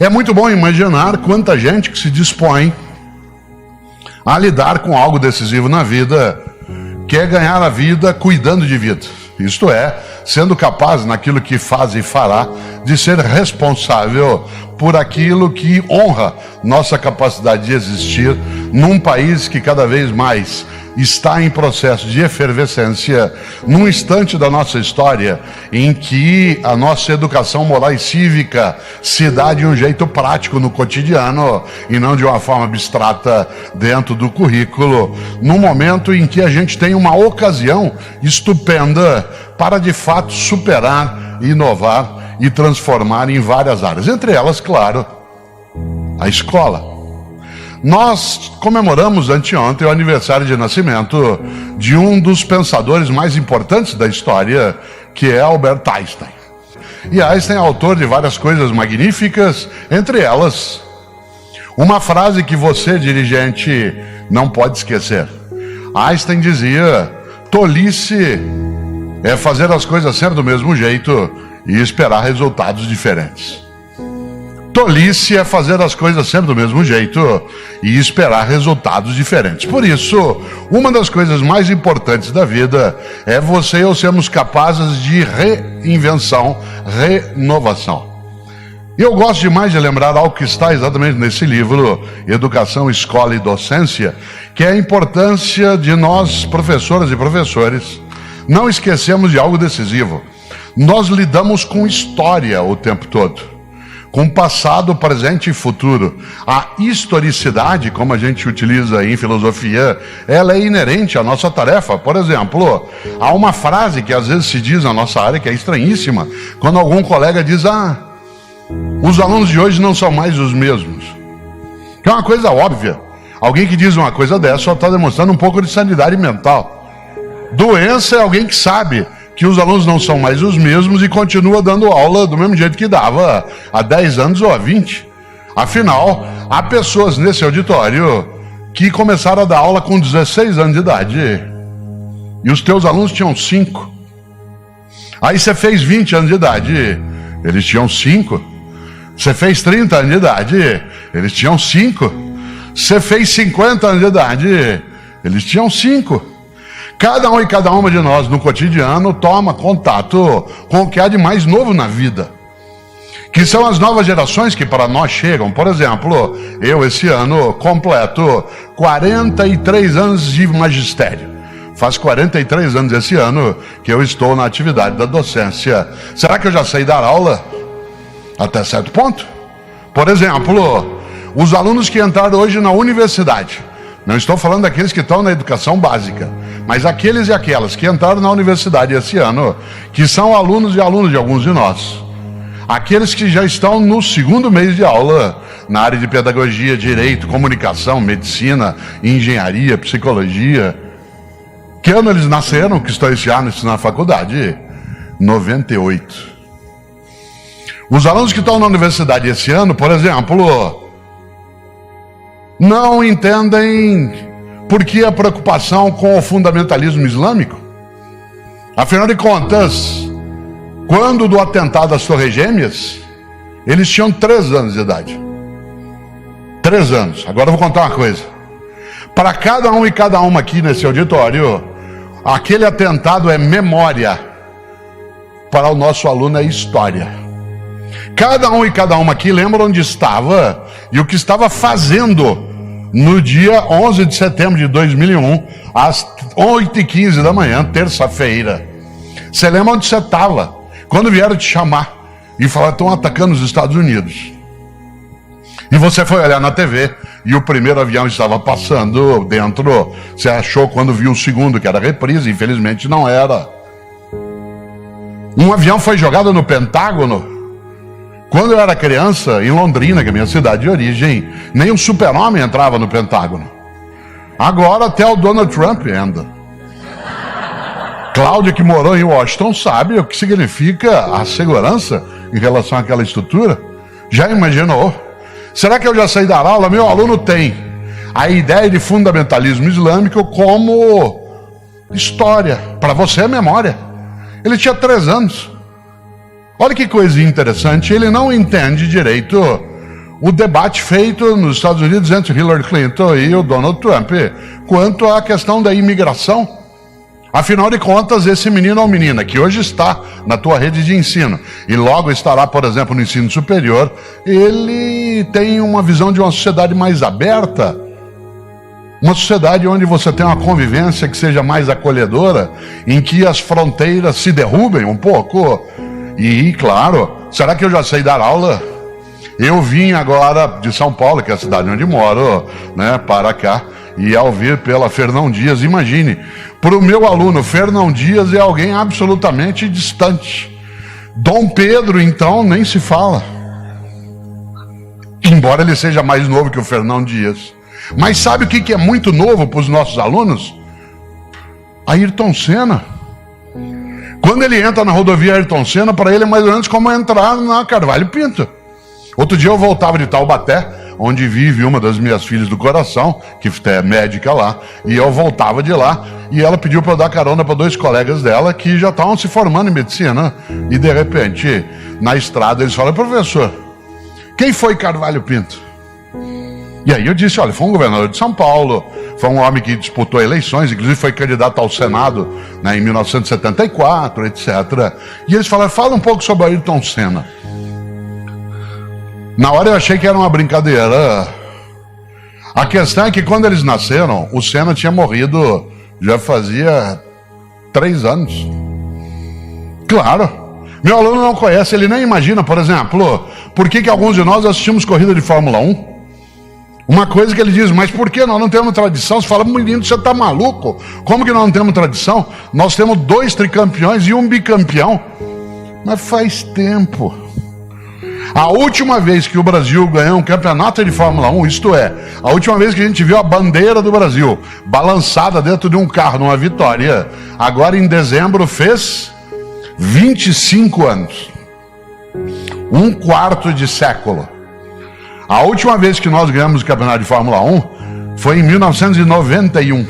É muito bom imaginar quanta gente que se dispõe a lidar com algo decisivo na vida, quer ganhar a vida cuidando de vida. Isto é, sendo capaz naquilo que faz e fará de ser responsável por aquilo que honra nossa capacidade de existir num país que cada vez mais está em processo de efervescência, num instante da nossa história em que a nossa educação moral e cívica se dá de um jeito prático no cotidiano e não de uma forma abstrata dentro do currículo, num momento em que a gente tem uma ocasião estupenda para de fato superar, inovar e transformar em várias áreas, entre elas, claro, a escola. Nós comemoramos anteontem o aniversário de nascimento de um dos pensadores mais importantes da história, que é Albert Einstein. E Einstein é autor de várias coisas magníficas, entre elas, uma frase que você, dirigente, não pode esquecer. Einstein dizia: tolice é fazer as coisas sempre do mesmo jeito e esperar resultados diferentes. Tolice é fazer as coisas sempre do mesmo jeito e esperar resultados diferentes. Por isso, uma das coisas mais importantes da vida é você e eu sermos capazes de reinvenção, renovação. E eu gosto demais de lembrar algo que está exatamente nesse livro, Educação, Escola e Docência, que é a importância de nós, professoras e professores, não esquecemos de algo decisivo. Nós lidamos com história o tempo todo, com passado, presente e futuro. A historicidade, como a gente utiliza em filosofia, ela é inerente à nossa tarefa. Por exemplo, há uma frase que às vezes se diz na nossa área que é estranhíssima, quando algum colega diz: os alunos de hoje não são mais os mesmos. Que é uma coisa óbvia. Alguém que diz uma coisa dessa só está demonstrando um pouco de sanidade mental. Doença é alguém que sabe que os alunos não são mais os mesmos e continua dando aula do mesmo jeito que dava há 10 anos ou há 20. Afinal, há pessoas nesse auditório que começaram a dar aula com 16 anos de idade e os teus alunos tinham 5. Aí você fez 20 anos de idade, eles tinham 5. Você fez 30 anos de idade, eles tinham 5. Você fez 50 anos de idade, eles tinham 5. Cada um e cada uma de nós no cotidiano toma contato com o que há de mais novo na vida, que são as novas gerações que para nós chegam. Por exemplo, eu esse ano completo 43 anos de magistério. Faz 43 anos esse ano que eu estou na atividade da docência. Será que eu já sei dar aula? Até certo ponto. Por exemplo, os alunos que entraram hoje na universidade, não estou falando daqueles que estão na educação básica, mas aqueles e aquelas que entraram na universidade esse ano, que são alunos e alunas de alguns de nós. Aqueles que já estão no 2º mês de aula, na área de pedagogia, direito, comunicação, medicina, engenharia, psicologia. Que ano eles nasceram, que estão esse ano na faculdade? 98. Os alunos que estão na universidade esse ano, por exemplo, não entendem por que a preocupação com o fundamentalismo islâmico. Afinal de contas, quando do atentado às Torres Gêmeas, eles tinham 3 anos de idade. 3 anos. Agora eu vou contar uma coisa. Para cada um e cada uma aqui nesse auditório, aquele atentado é memória. Para o nosso aluno é história. Cada um e cada uma aqui lembra onde estava e o que estava fazendo no dia 11 de setembro de 2001, às 8h15 da manhã, terça-feira. Você lembra onde você estava quando vieram te chamar e falaram: estão atacando os Estados Unidos. E você foi olhar na TV e o primeiro avião estava passando dentro. Você achou quando viu o segundo que era reprise, infelizmente não era. Um avião foi jogado no Pentágono. Quando eu era criança, em Londrina, que é a minha cidade de origem, nem um super-homem entrava no Pentágono. Agora até o Donald Trump anda. Cláudia, que morou em Washington, sabe o que significa a segurança em relação àquela estrutura. Já imaginou? Será que eu já sei dar aula? Meu aluno tem a ideia de fundamentalismo islâmico como história. Para você é memória. Ele tinha 3 anos. Olha que coisa interessante, ele não entende direito o debate feito nos Estados Unidos entre Hillary Clinton e o Donald Trump quanto à questão da imigração. Afinal de contas, esse menino ou menina que hoje está na tua rede de ensino e logo estará, por exemplo, no ensino superior, ele tem uma visão de uma sociedade mais aberta, uma sociedade onde você tem uma convivência que seja mais acolhedora, em que as fronteiras se derrubem um pouco. E, claro, será que eu já sei dar aula? Eu vim agora de São Paulo, que é a cidade onde moro, né, para cá, e ao vir pela Fernão Dias, imagine, para o meu aluno, Fernão Dias é alguém absolutamente distante. Dom Pedro, então, nem se fala. Embora ele seja mais novo que o Fernão Dias. Mas sabe o que é muito novo para os nossos alunos? Ayrton Senna. Quando ele entra na rodovia Ayrton Senna, para ele é mais ou menos como entrar na Carvalho Pinto. Outro dia eu voltava de Taubaté, onde vive uma das minhas filhas do coração, que é médica lá, e eu voltava de lá, e ela pediu para eu dar carona para 2 colegas dela que já estavam se formando em medicina, e de repente, na estrada, eles falam: professor, quem foi Carvalho Pinto? E aí eu disse: olha, foi um governador de São Paulo, foi um homem que disputou eleições, inclusive foi candidato ao Senado, né, em 1974, etc. E eles falaram: fala um pouco sobre Ayrton Senna. Na hora eu achei que era uma brincadeira. A questão é que quando eles nasceram, o Senna tinha morrido já fazia 3 anos. Claro, meu aluno não conhece, ele nem imagina, por exemplo, por que alguns de nós assistimos corrida de Fórmula 1. Uma coisa que ele diz: mas por que nós não temos tradição? Você fala: menino, você está maluco? Como que nós não temos tradição? Nós temos 2 tricampeões e um bicampeão. Mas faz tempo. A última vez que o Brasil ganhou um campeonato de Fórmula 1, isto é, a última vez que a gente viu a bandeira do Brasil balançada dentro de um carro numa vitória, agora em dezembro fez 25 anos. 1/4 de século. A última vez que nós ganhamos o campeonato de Fórmula 1 foi em 1991.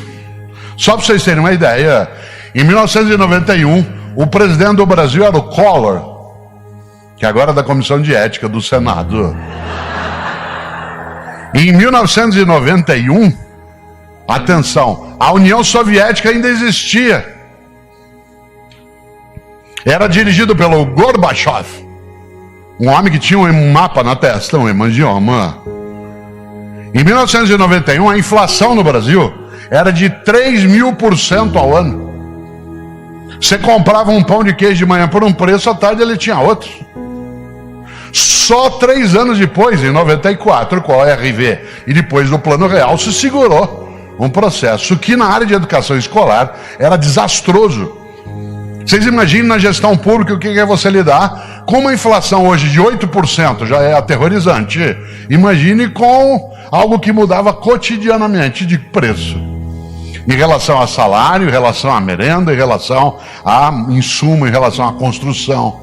Só para vocês terem uma ideia, em 1991, o presidente do Brasil era o Collor, que agora é da Comissão de Ética do Senado. Em 1991, atenção, a União Soviética ainda existia. Era dirigido pelo Gorbachev, um homem que tinha um mapa na testa, um hemangioma. Em 1991, a inflação no Brasil era de 3.000% ao ano. Você comprava um pão de queijo de manhã por um preço, à tarde ele tinha outro. Só 3 anos depois, em 94, com a ORV e depois do Plano Real, se segurou um processo que na área de educação escolar era desastroso. Vocês imaginem na gestão pública o que é você lidar com uma inflação hoje de 8%, já é aterrorizante. Imagine com algo que mudava cotidianamente de preço. Em relação a salário, em relação à merenda, em relação a insumo, em relação à construção.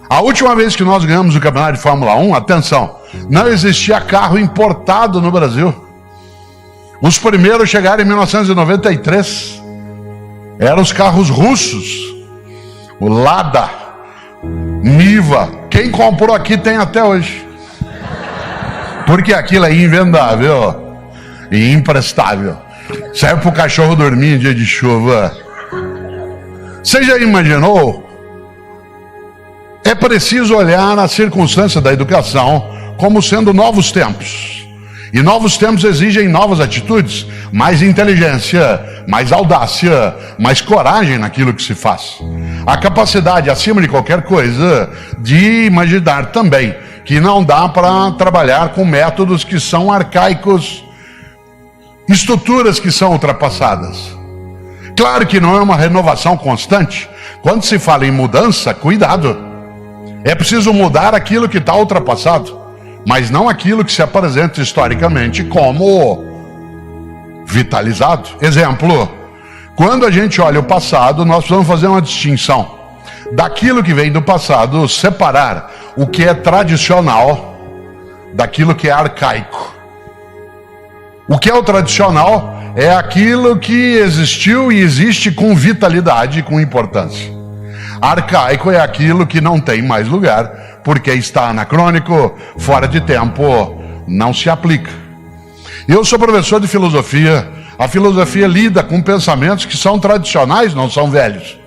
A última vez que nós ganhamos o campeonato de Fórmula 1, atenção, não existia carro importado no Brasil. Os primeiros chegaram em 1993. Eram os carros russos. O Lada, Niva. Quem comprou aqui tem até hoje. Porque aquilo é invendável e imprestável. Serve para o cachorro dormir em dia de chuva. Você já imaginou? É preciso olhar a circunstância da educação como sendo novos tempos. E novos tempos exigem novas atitudes, mais inteligência, mais audácia, mais coragem naquilo que se faz. A capacidade, acima de qualquer coisa, de imaginar também que não dá para trabalhar com métodos que são arcaicos, estruturas que são ultrapassadas. Claro que não é uma renovação constante. Quando se fala em mudança, cuidado. É preciso mudar aquilo que está ultrapassado, mas não aquilo que se apresenta historicamente como vitalizado. Exemplo, quando a gente olha o passado, nós precisamos fazer uma distinção daquilo que vem do passado, separar o que é tradicional daquilo que é arcaico. O que é o tradicional é aquilo que existiu e existe com vitalidade e com importância. Arcaico é aquilo que não tem mais lugar, porque está anacrônico, fora de tempo, não se aplica. Eu sou professor de filosofia. A filosofia lida com pensamentos que são tradicionais, não são velhos.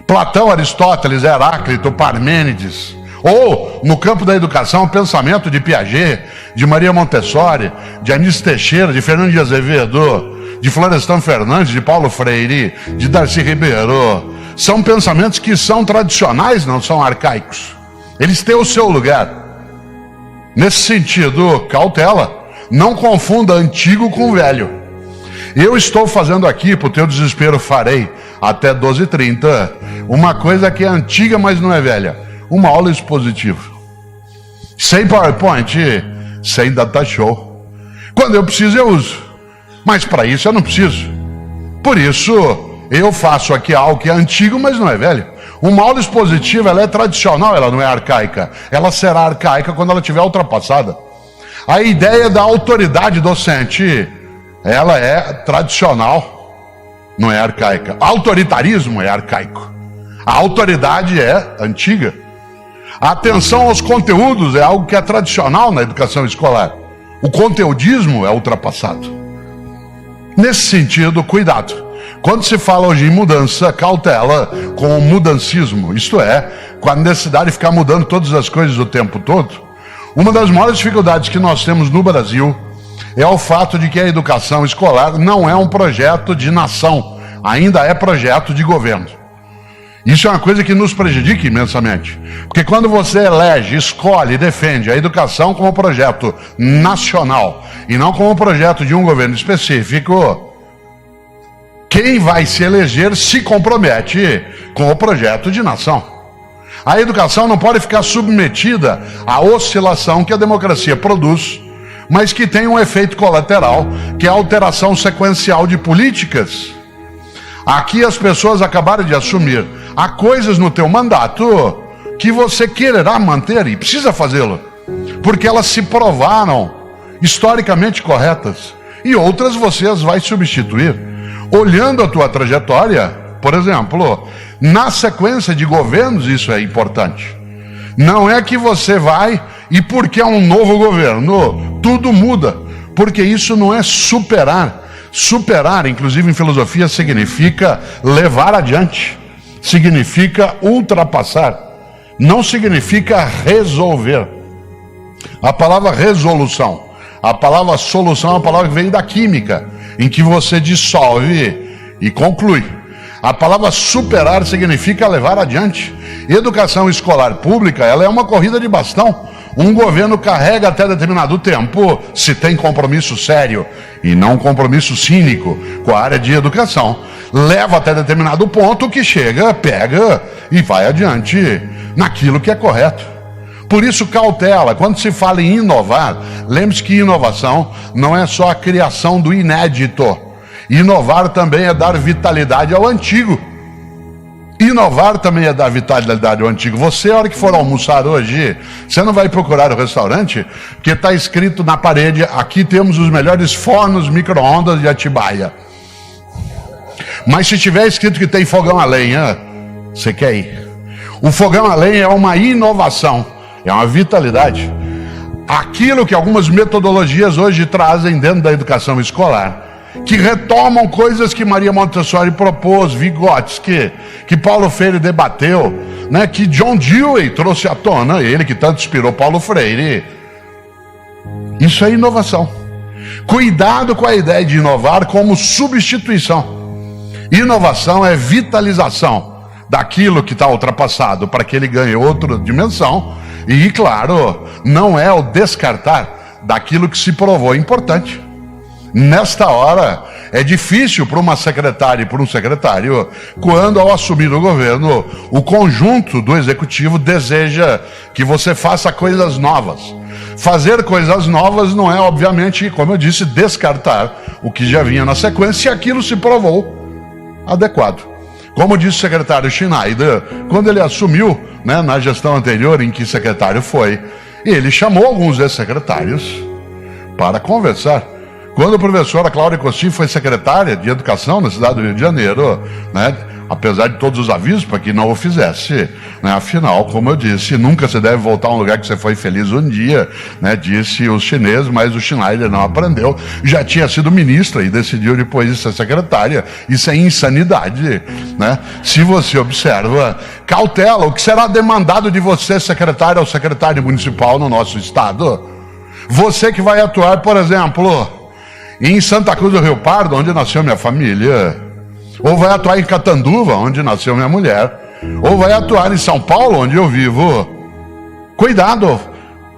Platão, Aristóteles, Heráclito, Parmênides. Ou, no campo da educação, o pensamento de Piaget, de Maria Montessori, de Anísio Teixeira, de Fernando de Azevedo, de Florestan Fernandes, de Paulo Freire, de Darcy Ribeiro. São pensamentos que são tradicionais, não são arcaicos. Eles têm o seu lugar. Nesse sentido, cautela, não confunda antigo com velho. Eu estou fazendo aqui, para o teu desespero farei, até 12h30, uma coisa que é antiga, mas não é velha. Uma aula expositiva. Sem PowerPoint, sem data show. Quando eu preciso, eu uso. Mas para isso eu não preciso. Por isso, eu faço aqui algo que é antigo, mas não é velho. Uma aula expositiva, ela é tradicional, ela não é arcaica. Ela será arcaica quando ela estiver ultrapassada. A ideia da autoridade docente, ela é tradicional, não é arcaica. Autoritarismo é arcaico. A autoridade é antiga. A atenção aos conteúdos é algo que é tradicional na educação escolar. O conteudismo é ultrapassado. Nesse sentido, cuidado. Quando se fala hoje em mudança, cautela com o mudancismo, isto é, com a necessidade de ficar mudando todas as coisas o tempo todo. Uma das maiores dificuldades que nós temos no Brasil é o fato de que a educação escolar não é um projeto de nação, ainda é projeto de governo. Isso é uma coisa que nos prejudica imensamente, porque quando você elege, escolhe e defende a educação como projeto nacional e não como projeto de um governo específico, quem vai se eleger se compromete com o projeto de nação. A educação não pode ficar submetida à oscilação que a democracia produz, mas que tem um efeito colateral, que é a alteração sequencial de políticas. Aqui as pessoas acabaram de assumir. Há coisas no teu mandato que você quererá manter e precisa fazê-lo, porque elas se provaram historicamente corretas, e outras você as vai substituir. Olhando a tua trajetória, por exemplo, na sequência de governos, isso é importante. Não é que você vai e porque é um novo governo, tudo muda, porque isso não é superar. Superar, inclusive em filosofia, significa levar adiante, significa ultrapassar, não significa resolver. A palavra resolução, a palavra solução é uma palavra que vem da química, em que você dissolve e conclui. A palavra superar significa levar adiante. Educação escolar pública, ela é uma corrida de bastão. Um governo carrega até determinado tempo, se tem compromisso sério e não compromisso cínico com a área de educação, leva até determinado ponto que chega, pega e vai adiante naquilo que é correto. Por isso, cautela, quando se fala em inovar, lembre-se que inovação não é só a criação do inédito. Inovar também é dar vitalidade ao antigo. Inovar também é dar vitalidade ao antigo. Você, a hora que for almoçar hoje, você não vai procurar o restaurante, porque está escrito na parede, aqui temos os melhores fornos micro-ondas de Atibaia. Mas se tiver escrito que tem fogão a lenha, você quer ir. O fogão a lenha é uma inovação, é uma vitalidade. Aquilo que algumas metodologias hoje trazem dentro da educação escolar, que retomam coisas que Maria Montessori propôs, Vygotsky, que Paulo Freire debateu, né, que John Dewey trouxe à tona, ele que tanto inspirou Paulo Freire. Isso é inovação. Cuidado com a ideia de inovar como substituição. Inovação é vitalização daquilo que está ultrapassado para que ele ganhe outra dimensão, e claro, não é o descartar daquilo que se provou importante. Nesta hora, é difícil para uma secretária e para um secretário, quando ao assumir o governo, o conjunto do executivo deseja que você faça coisas novas. Fazer coisas novas não é, obviamente, como eu disse, descartar o que já vinha na sequência, e aquilo se provou adequado. Como disse o secretário Schneider, quando ele assumiu, né, na gestão anterior em que secretário foi, ele chamou alguns ex-secretários para conversar. Quando a professora Cláudia Costin foi secretária de Educação na cidade do Rio de Janeiro, né, apesar de todos os avisos para que não o fizesse, né, afinal, como eu disse, nunca se deve voltar a um lugar que você foi feliz um dia, né, disse os chineses, mas o Schneider não aprendeu, já tinha sido ministra e decidiu depois de ser secretária. Isso é insanidade, né? Se você observa, cautela, o que será demandado de você, secretário ou secretário municipal no nosso estado? Você que vai atuar, por exemplo, em Santa Cruz do Rio Pardo, onde nasceu minha família, ou vai atuar em Catanduva, onde nasceu minha mulher, ou vai atuar em São Paulo, onde eu vivo. Cuidado,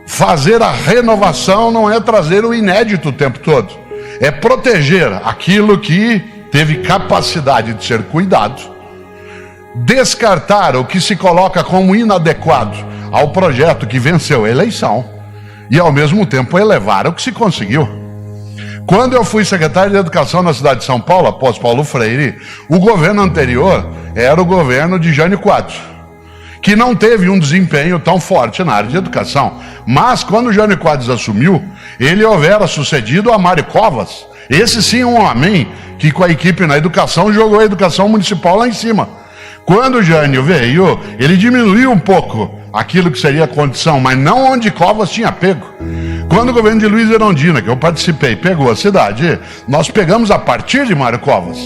fazer a renovação não é trazer o inédito o tempo todo, é proteger aquilo que teve capacidade de ser cuidado, descartar o que se coloca como inadequado ao projeto que venceu a eleição e ao mesmo tempo elevar o que se conseguiu. Quando eu fui secretário de Educação na cidade de São Paulo, após Paulo Freire, o governo anterior era o governo de Jânio Quadros, que não teve um desempenho tão forte na área de educação. Mas quando o Jânio Quadros assumiu, ele houvera sucedido a Mário Covas. Esse sim um homem que com a equipe na educação jogou a educação municipal lá em cima. Quando o Jânio veio, ele diminuiu um pouco aquilo que seria a condição, mas não onde Covas tinha pego. Quando o governo de Luiz Erundina, que eu participei, pegou a cidade, nós pegamos a partir de Mário Covas.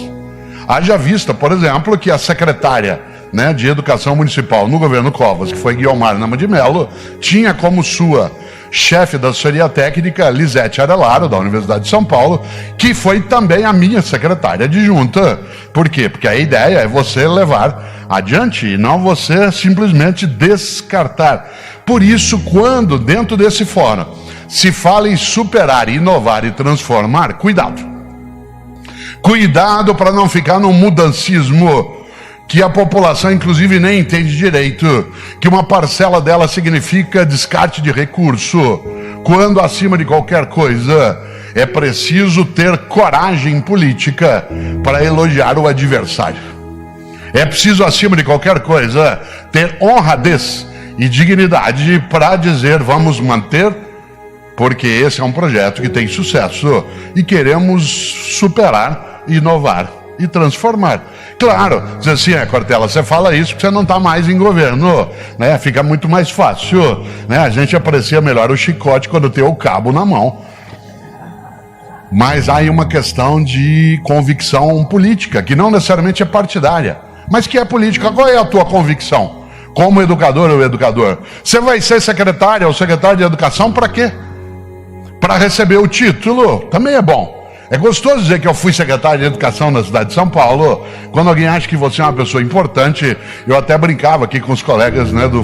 Haja vista, por exemplo, que a secretária, né, de Educação Municipal no governo Covas, que foi Guiomar Nama de Mello, tinha como sua chefe da assessoria técnica Lisete Arelaro, da Universidade de São Paulo, que foi também a minha secretária adjunta. Por quê? Porque a ideia é você levar adiante e não você simplesmente descartar. Por isso, quando dentro desse fórum se fala em superar, inovar e transformar, cuidado. Cuidado para não ficar num mudancismo que a população, inclusive, nem entende direito, que uma parcela dela significa descarte de recurso, quando, acima de qualquer coisa, é preciso ter coragem política para elogiar o adversário. É preciso, acima de qualquer coisa, ter honradez e dignidade para dizer vamos manter, porque esse é um projeto que tem sucesso e queremos superar, inovar e transformar. Claro, diz assim, Cortella, você fala isso porque você não está mais em governo, né? Fica muito mais fácil, né? A gente aprecia melhor o chicote quando tem o cabo na mão. Mas há aí uma questão de convicção política, que não necessariamente é partidária, mas que é política. Qual é a tua convicção? Como educador ou educador? Você vai ser secretária ou secretário de educação para quê? Para receber o título? Também é bom. É gostoso dizer que eu fui secretário de Educação na cidade de São Paulo. Quando alguém acha que você é uma pessoa importante, eu até brincava aqui com os colegas, né, do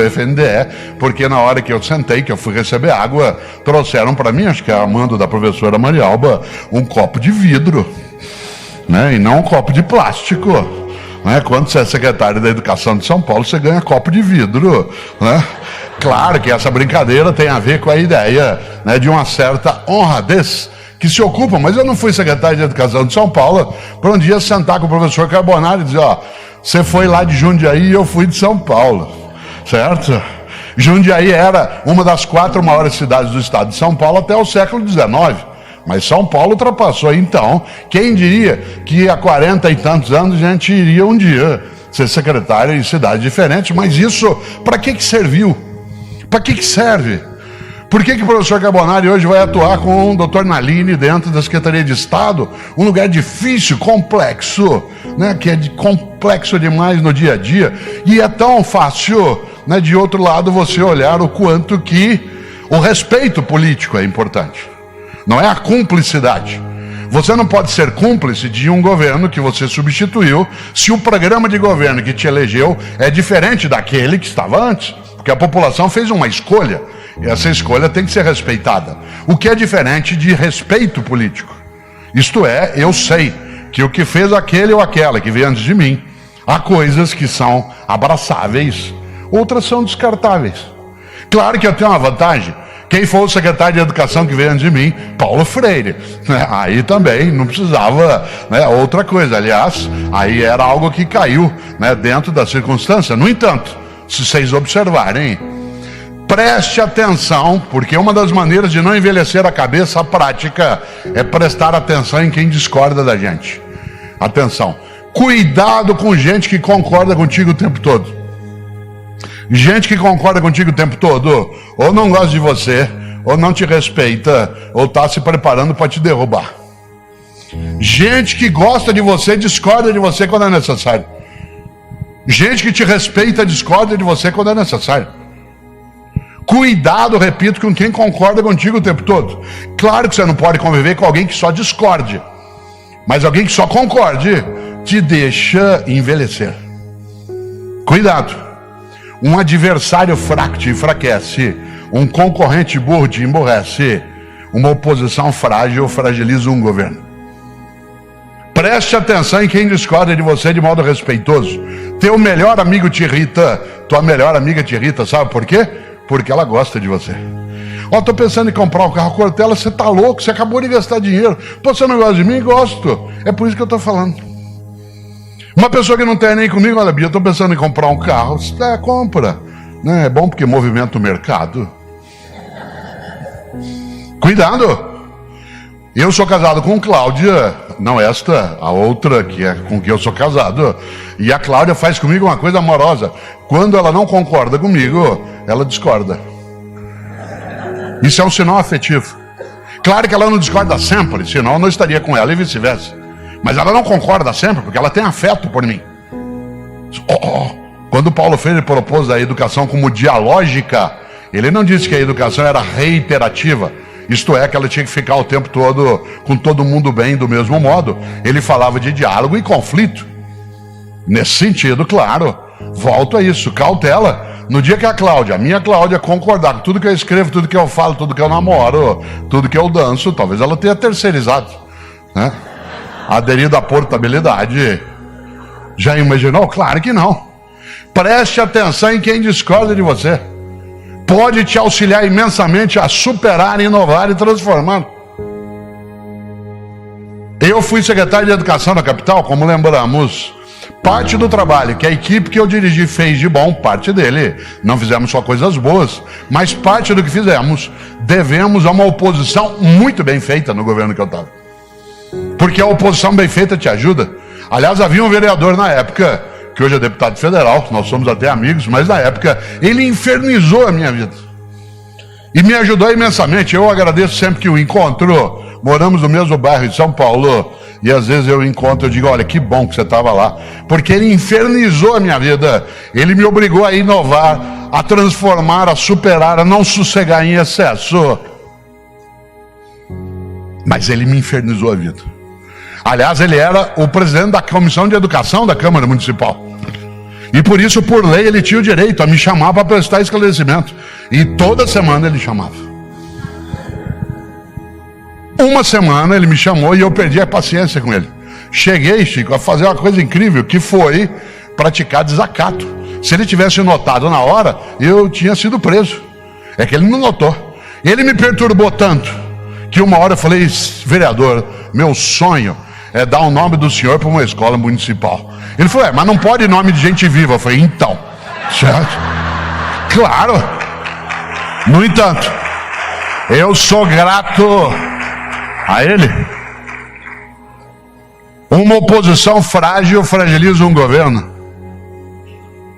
FNDE, porque na hora que eu sentei, que eu fui receber água, trouxeram para mim, acho que é a mando da professora Marialba, um copo de vidro, né, e não um copo de plástico. Né? Quando você é secretário da Educação de São Paulo, você ganha copo de vidro, né? Claro que essa brincadeira tem a ver com a ideia, né, de uma certa honradez que se ocupa, mas eu não fui secretário de Educação de São Paulo para um dia sentar com o professor Carbonari e dizer, ó, você foi lá de Jundiaí e eu fui de São Paulo, certo? Jundiaí era uma das 4 maiores cidades do estado de São Paulo até o século XIX, mas São Paulo ultrapassou. Então, quem diria que há 40 e tantos anos a gente iria um dia ser secretário em cidades diferentes, mas isso, para que serviu? Para que serve? Por que o professor Carbonari hoje vai atuar com o Dr. Nalini dentro da Secretaria de Estado? Um lugar difícil, complexo, né, que é complexo demais no dia a dia. E é tão fácil, né, de outro lado, você olhar o quanto que o respeito político é importante. Não é a cumplicidade. Você não pode ser cúmplice de um governo que você substituiu se o programa de governo que te elegeu é diferente daquele que estava antes. Porque a população fez uma escolha. E essa escolha tem que ser respeitada. O que é diferente de respeito político? Isto é, eu sei que o que fez aquele ou aquela que veio antes de mim, há coisas que são abraçáveis, outras são descartáveis. Claro que eu tenho uma vantagem. Quem foi o secretário de Educação que veio antes de mim? Paulo Freire. Aí também não precisava, né, outra coisa. Aliás, aí era algo que caiu, né, dentro da circunstância. No entanto, se vocês observarem, Preste atenção, porque uma das maneiras de não envelhecer a cabeça, a prática, é prestar atenção em quem discorda da gente. Atenção, cuidado com gente que concorda contigo o tempo todo. Gente que concorda contigo o tempo todo, ou não gosta de você, ou não te respeita, ou está se preparando para te derrubar. Gente que gosta de você, discorda de você quando é necessário. Gente que te respeita, discorda de você quando é necessário. Cuidado, repito, com quem concorda contigo o tempo todo. Claro que você não pode conviver com alguém que só discorde, mas alguém que só concorde te deixa envelhecer. Cuidado. Um adversário fraco te enfraquece, um concorrente burro te emborrece, uma oposição frágil fragiliza um governo. Preste atenção em quem discorda de você de modo respeitoso. Teu melhor amigo te irrita, tua melhor amiga te irrita, sabe por quê? Porque ela gosta de você. Ó, tô pensando em comprar um carro Cortella, você tá louco, você acabou de gastar dinheiro. Pô, você não gosta de mim? Gosto. É por isso que eu tô falando. Uma pessoa que não tem nem comigo, olha, Bia, eu tô pensando em comprar um carro. Compra. É bom porque movimenta o mercado. Cuidado. Eu sou casado com Cláudia, não esta, a outra que é com quem eu sou casado. E a Cláudia faz comigo uma coisa amorosa. Quando ela não concorda comigo, ela discorda. Isso é um sinal afetivo. Claro que ela não discorda sempre, senão eu não estaria com ela e vice-versa. Mas ela não concorda sempre, porque ela tem afeto por mim. Quando Paulo Freire propôs a educação como dialógica, ele não disse que a educação era reiterativa. Isto é, que ela tinha que ficar o tempo todo com todo mundo bem do mesmo modo. Ele falava de diálogo e conflito. Nesse sentido, claro, volto a isso, cautela. No dia que a minha Cláudia, concordar com tudo que eu escrevo, tudo que eu falo, tudo que eu namoro, tudo que eu danço, talvez ela tenha terceirizado, né? Aderido à portabilidade. Já imaginou? Claro que não. Preste atenção em quem discorda de você. Pode te auxiliar imensamente a superar, inovar e transformar. Eu fui secretário de Educação da capital, como lembramos. Parte do trabalho que a equipe que eu dirigi fez de bom, parte dele. Não fizemos só coisas boas, mas parte do que fizemos devemos a uma oposição muito bem feita no governo que eu estava. Porque a oposição bem feita te ajuda. Aliás, havia um vereador na época, que hoje é deputado federal, nós somos até amigos, mas na época ele infernizou a minha vida. E me ajudou imensamente. Eu agradeço sempre que o encontro. Moramos no mesmo bairro de São Paulo, e às vezes eu encontro e digo, olha, que bom que você estava lá. Porque ele infernizou a minha vida. Ele me obrigou a inovar, a transformar, a superar, a não sossegar em excesso. Mas ele me infernizou a vida. Aliás, ele era o presidente da Comissão de Educação da Câmara Municipal. E por isso, por lei, ele tinha o direito a me chamar para prestar esclarecimento. E toda semana ele chamava. Uma semana ele me chamou e eu perdi a paciência com ele. Cheguei, Chico, a fazer uma coisa incrível, que foi praticar desacato. Se ele tivesse notado na hora, eu tinha sido preso. É que ele não notou. Ele me perturbou tanto, que uma hora eu falei, vereador, meu sonho é dar o nome do senhor para uma escola municipal. Ele falou, mas não pode nome de gente viva. Eu falei, então, certo? Claro. No entanto, eu sou grato a ele. Uma oposição frágil fragiliza um governo.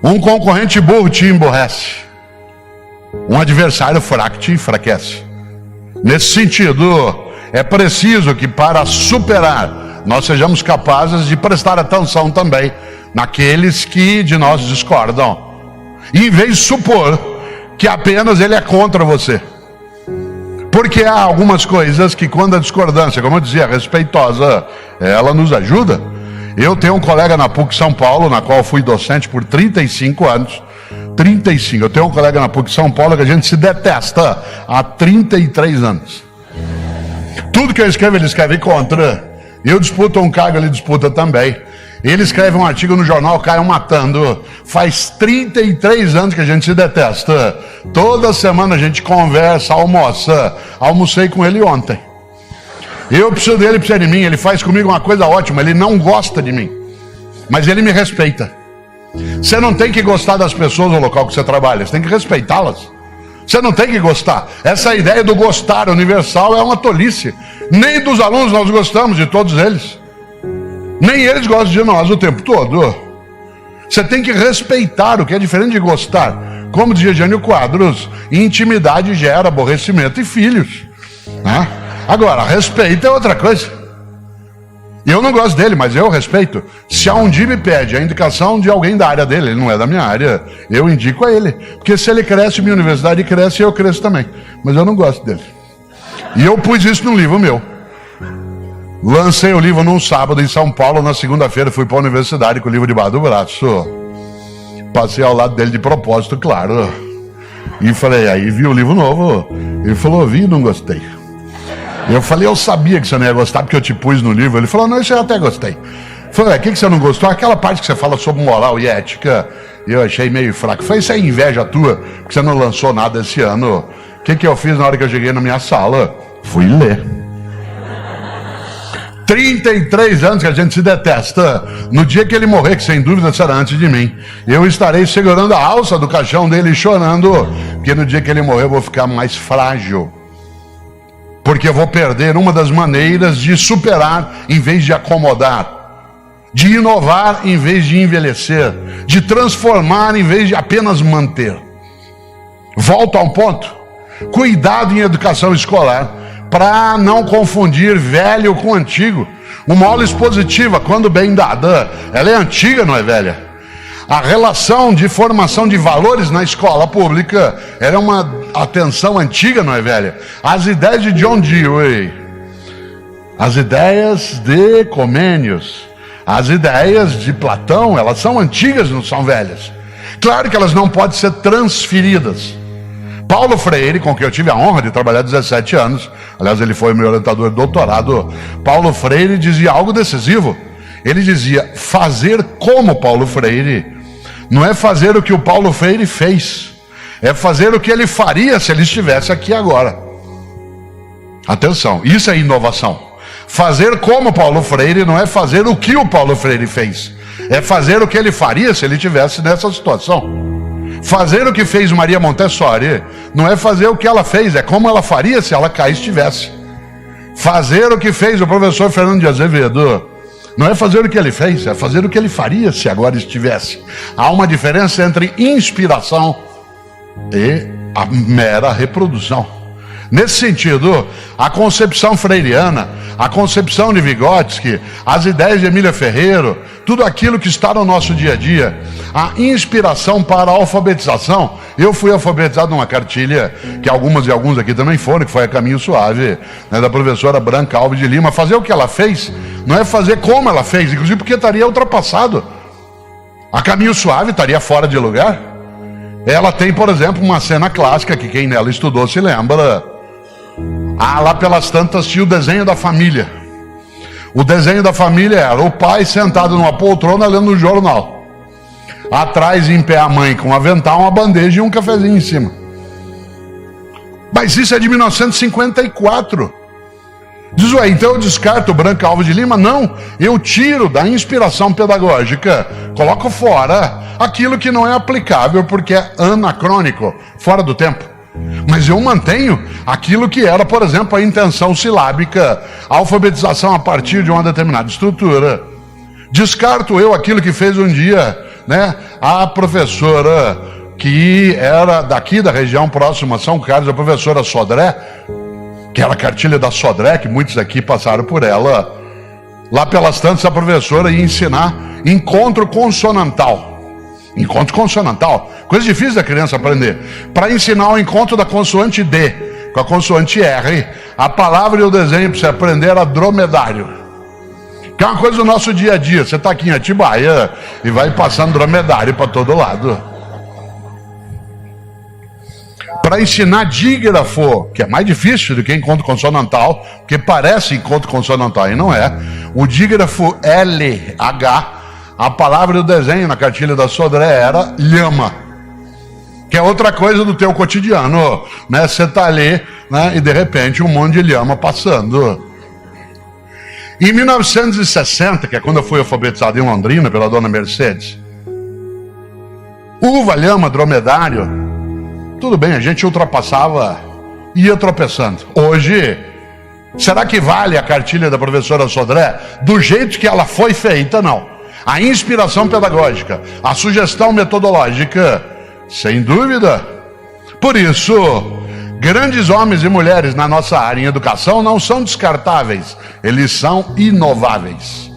Um concorrente burro te emborrece. Um adversário fraco te enfraquece. Nesse sentido, é preciso que para superar, nós sejamos capazes de prestar atenção também naqueles que de nós discordam. E em vez de supor que apenas ele é contra você. Porque há algumas coisas que quando a discordância, como eu dizia, respeitosa, ela nos ajuda. Eu tenho um colega na PUC São Paulo, na qual fui docente por 35 anos. 35. Eu tenho um colega na PUC São Paulo que a gente se detesta há 33 anos. Tudo que eu escrevo, ele escreve contra. Eu disputo um cargo, ele disputa também. Ele escreve um artigo no jornal, caiam matando. Faz 33 anos que a gente se detesta. Toda semana a gente conversa, almoça. Almocei com ele ontem. Eu preciso dele, precisa de mim. Ele faz comigo uma coisa ótima. Ele não gosta de mim, mas ele me respeita. Você não tem que gostar das pessoas no local que você trabalha, você tem que respeitá-las. Você não tem que gostar. Essa ideia do gostar universal é uma tolice. Nem dos alunos nós gostamos, de todos eles. Nem eles gostam de nós o tempo todo. Você tem que respeitar, o que é diferente de gostar. Como dizia Jânio Quadros, intimidade gera aborrecimento e filhos. Né? Agora, respeito é outra coisa. Eu não gosto dele, mas eu respeito. Se a Undi me pede a indicação de alguém da área dele, ele não é da minha área, eu indico a ele. Porque se ele cresce, minha universidade cresce e eu cresço também. Mas eu não gosto dele. E eu pus isso num livro meu. Lancei o livro num sábado em São Paulo, na segunda-feira fui para a universidade com o livro debaixo do braço. Passei ao lado dele de propósito, claro. E falei, aí vi o livro novo. Ele falou, vi e não gostei. Eu falei, eu sabia que você não ia gostar porque eu te pus no livro. Ele falou, não, isso eu até gostei. Eu falei, o que você não gostou? Aquela parte que você fala sobre moral e ética, eu achei meio fraco. Eu falei, isso é inveja tua, porque você não lançou nada esse ano. O que eu fiz na hora que eu cheguei na minha sala? Fui ler. 33 anos que a gente se detesta. No dia que ele morrer, que sem dúvida será antes de mim, eu estarei segurando a alça do caixão dele e chorando, porque no dia que ele morrer eu vou ficar mais frágil. Porque eu vou perder uma das maneiras de superar em vez de acomodar, de inovar em vez de envelhecer, de transformar em vez de apenas manter. Volto a um ponto. Cuidado em educação escolar para não confundir velho com antigo. Uma aula expositiva, quando bem dada, ela é antiga, não é velha? A relação de formação de valores na escola pública era uma atenção antiga, não é velha? As ideias de John Dewey, as ideias de Comênios, as ideias de Platão, elas são antigas, não são velhas. Claro que elas não podem ser transferidas. Paulo Freire, com quem eu tive a honra de trabalhar 17 anos, aliás, ele foi meu orientador de doutorado, Paulo Freire dizia algo decisivo. Ele dizia, fazer como Paulo Freire não é fazer o que o Paulo Freire fez, é fazer o que ele faria se ele estivesse aqui agora. Atenção, isso é inovação. Fazer como Paulo Freire não é fazer o que o Paulo Freire fez, é fazer o que ele faria se ele estivesse nessa situação. Fazer o que fez Maria Montessori não é fazer o que ela fez, é como ela faria se ela cá estivesse. Fazer o que fez o professor Fernando de Azevedo não é fazer o que ele fez, é fazer o que ele faria se agora estivesse. Há uma diferença entre inspiração e a mera reprodução. Nesse sentido, a concepção freiriana, a concepção de Vygotsky, as ideias de Emília Ferreiro, tudo aquilo que está no nosso dia a dia, a inspiração para a alfabetização. Eu fui alfabetizado numa cartilha, que algumas e alguns aqui também foram, que foi a Caminho Suave, né, da professora Branca Alves de Lima. Fazer o que ela fez, não é fazer como ela fez, inclusive porque estaria ultrapassado. A Caminho Suave estaria fora de lugar. Ela tem, por exemplo, uma cena clássica, que quem nela estudou se lembra. Lá pelas tantas tinha o desenho da família. O desenho da família era o pai sentado numa poltrona lendo um jornal. Atrás, em pé, a mãe com um avental, uma bandeja e um cafezinho em cima. Mas isso é de 1954. Diz, ué, então eu descarto o Branca Alves de Lima? Não, eu tiro da inspiração pedagógica, coloco fora aquilo que não é aplicável porque é anacrônico, fora do tempo. Mas eu mantenho aquilo que era, por exemplo, a intenção silábica, a alfabetização a partir de uma determinada estrutura. Descarto eu aquilo que fez um dia, né, a professora que era daqui da região próxima a São Carlos, a professora Sodré, que era a cartilha da Sodré, que muitos aqui passaram por ela. Lá pelas tantas a professora ia ensinar encontro consonantal. Encontro consonantal, coisa difícil da criança aprender. Para ensinar o encontro da consoante D com a consoante R, a palavra e o desenho para você aprender era dromedário. Que é uma coisa do nosso dia a dia. Você está aqui em Atibaia e vai passando dromedário para todo lado. Para ensinar dígrafo, que é mais difícil do que encontro consonantal, porque parece encontro consonantal e não é. O dígrafo LH, a palavra e o desenho na cartilha da Sodré era lhama, que é outra coisa do teu cotidiano, né? Você está ali, né? E de repente um monte de lhama passando. Em 1960, que é quando eu fui alfabetizado em Londrina pela dona Mercedes, uva, lhama, dromedário tudo bem, a gente ultrapassava, ia tropeçando. Hoje, será que vale a cartilha da professora Sodré do jeito que ela foi feita? Não. A inspiração pedagógica, a sugestão metodológica, sem dúvida. Por isso, grandes homens e mulheres na nossa área em educação não são descartáveis, eles são inováveis.